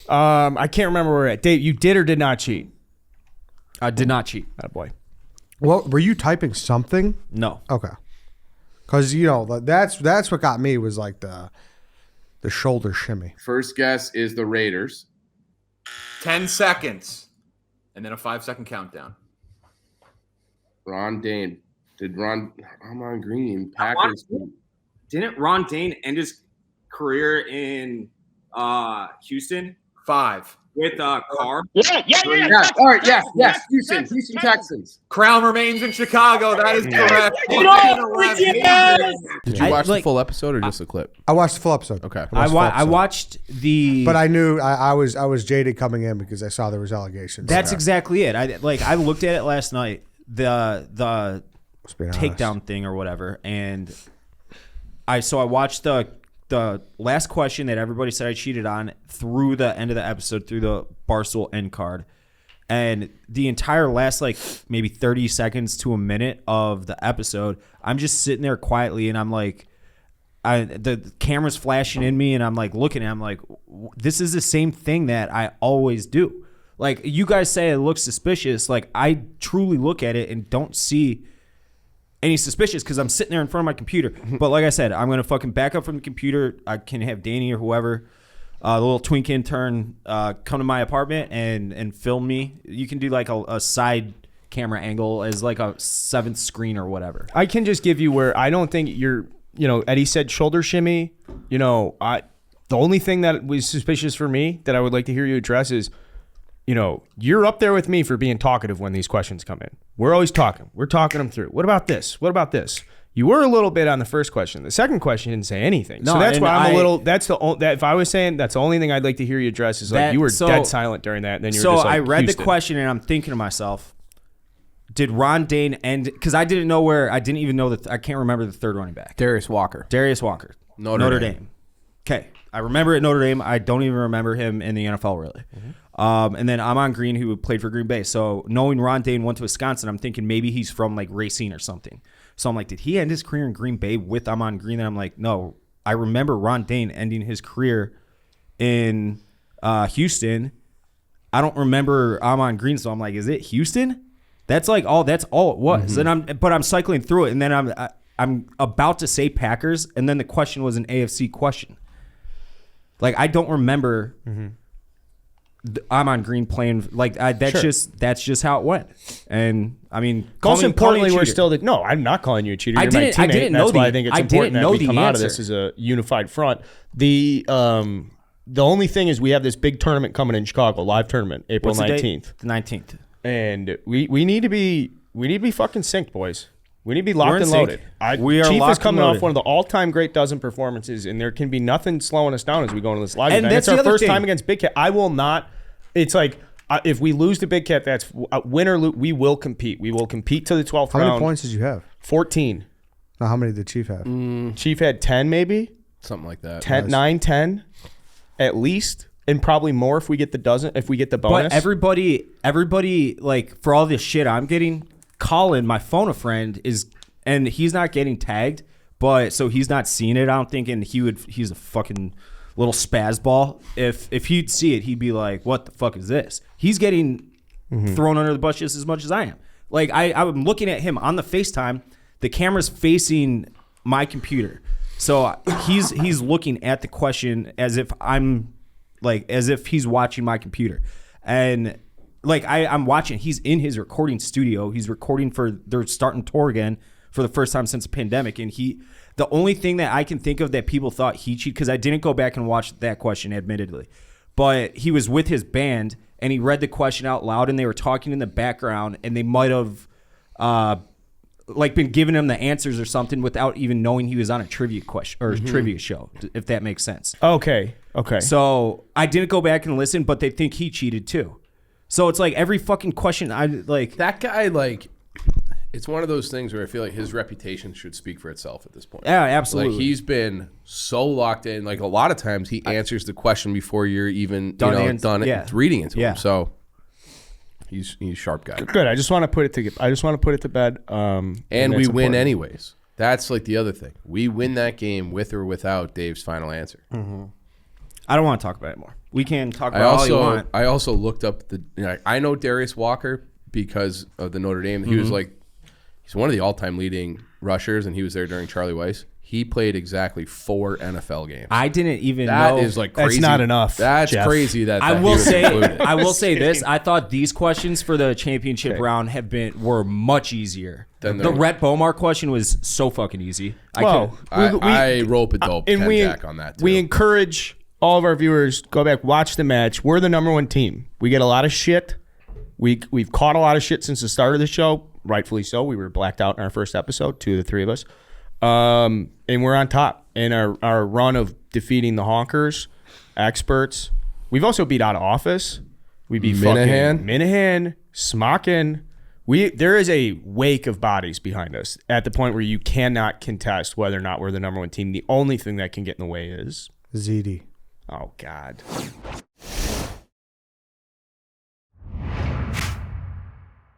I can't remember where we're at. Dave, you did or did not cheat? I did not cheat. Attaboy. Well, were you typing something? No. Okay. Because, you know, that's what got me was like the shoulder shimmy. First guess is the Raiders. 10 seconds. And then a 5-second countdown. Ron Dane. I'm on green. Packers. Didn't Ron Dane end his career in Houston? 5. With Carr? Yeah. All right, yes. Houston Texans. Crown remains in Chicago. That is correct. Did you watch the full episode or just a clip? I watched the full episode. Okay. I watched the. But I knew I was jaded coming in because I saw there was allegations. That's exactly it. I looked at it last night. The takedown thing or whatever, and I watched the last question that everybody said I cheated on through the end of the episode, through the Barstool end card. And the entire last, like, maybe 30 seconds to a minute of the episode, I'm just sitting there quietly, and I'm like, the camera's flashing in me, and I'm like looking at it, I'm like, this is the same thing that I always do. Like, you guys say it looks suspicious. Like, I truly look at it and don't see any suspicious because I'm sitting there in front of my computer. But like I said, I'm going to fucking back up from the computer. I can have Danny or whoever, the little twink intern, come to my apartment and film me. You can do like a side camera angle as like a 7th screen or whatever. I can just give you where I don't think you're, Eddie said shoulder shimmy. The only thing that was suspicious for me that I would like to hear you address is, you're up there with me for being talkative when these questions come in. We're always talking. We're talking them through. What about this? What about this? You were a little bit on the first question. The second question didn't say anything. No, so that's why I'm a little. That's if I was saying that's the only thing I'd like to hear you address is like you were dead silent during that. And then you were just like, I read Houston. the question and I'm thinking to myself, did Ron Dane end? Because I didn't know where. I didn't even know that. I can't remember the third running back. Darius Walker. Notre Dame. Okay, I remember at Notre Dame. I don't even remember him in the NFL really. Mm-hmm. And then Amon Green, who played for Green Bay. So knowing Ron Dane went to Wisconsin, I'm thinking maybe he's from like Racine or something. So I'm like, did he end his career in Green Bay with Amon Green? And I'm like, no. I remember Ron Dane ending his career in Houston. I don't remember Amon Green, so I'm like, is it Houston? That's all it was. Mm-hmm. And I'm cycling through it, and then I'm about to say Packers, and then the question was an AFC question. Like, I don't remember. Mm-hmm. I'm on Green playing like that's just how it went. And I mean, most importantly, we're still no. I'm not calling you a cheater. You're my teammate. I didn't know that's why I think it's important that we come out of this as a unified front. The only thing is we have this big tournament coming in Chicago, live tournament, April 19th. The 19th, and we need to be fucking synced, boys. We need to be locked and loaded. Chief is coming off one of the all-time great dozen performances, and there can be nothing slowing us down as we go into this live event. It's our first time against Big Cat. I will not. It's like if we lose to Big Cat, that's win or lose. We will compete. We will compete to the 12th round. How many points did you have? 14. Now, how many did Chief have? Chief had 10, maybe something like that. 10, 9, 10, at least. And probably more if we get the bonus. But everybody, like, for all this shit I'm getting, Colin, my phone a friend, and he's not getting tagged, but so he's not seeing it. I don't think, and he's a fucking little spaz ball. If he'd see it, he'd be like, what the fuck is this? He's getting thrown under the bus just as much as I am. Like, I'm looking at him on the FaceTime. The camera's facing my computer. So he's looking at the question as if he's watching my computer. And like I'm watching, he's in his recording studio. He's recording for their starting tour again for the first time since the pandemic. And the only thing that I can think of that people thought he cheated, because I didn't go back and watch that question, admittedly, but he was with his band and he read the question out loud and they were talking in the background and they might have been giving him the answers or something without even knowing he was on a trivia question or trivia show, if that makes sense. Okay. So I didn't go back and listen, but they think he cheated too. So it's like every fucking question that guy, it's one of those things where I feel like his reputation should speak for itself at this point. Yeah, absolutely. Like, he's been so locked in. Like, a lot of times he answers the question before you're even done reading it to him. So he's a sharp guy. Good. I just want to put it to bed. And we win anyways. That's like the other thing. We win that game with or without Dave's final answer. Mm-hmm. I don't want to talk about it more. We can talk about all you want. I also looked up I know Darius Walker because of the Notre Dame. He was he's one of the all-time leading rushers, and he was there during Charlie Weiss. He played exactly 4 NFL games. I didn't even know. That is like crazy. That's not enough. That's Jeff. crazy. I will say this. I thought these questions for the championship round were much easier. The Rhett Bomar question was so fucking easy. I rope a dope Jack on that too. We encourage all of our viewers, go back, watch the match. We're the number 1 team. We get a lot of shit. We've caught a lot of shit since the start of the show. Rightfully so. We were blacked out in our first episode, 2 of the 3 of us. And we're on top in our run of defeating the honkers, experts. We've also beat out of office. We beat Minahan, Smockin. There is a wake of bodies behind us at the point where you cannot contest whether or not we're the number 1 team. The only thing that can get in the way is ZD. Oh God.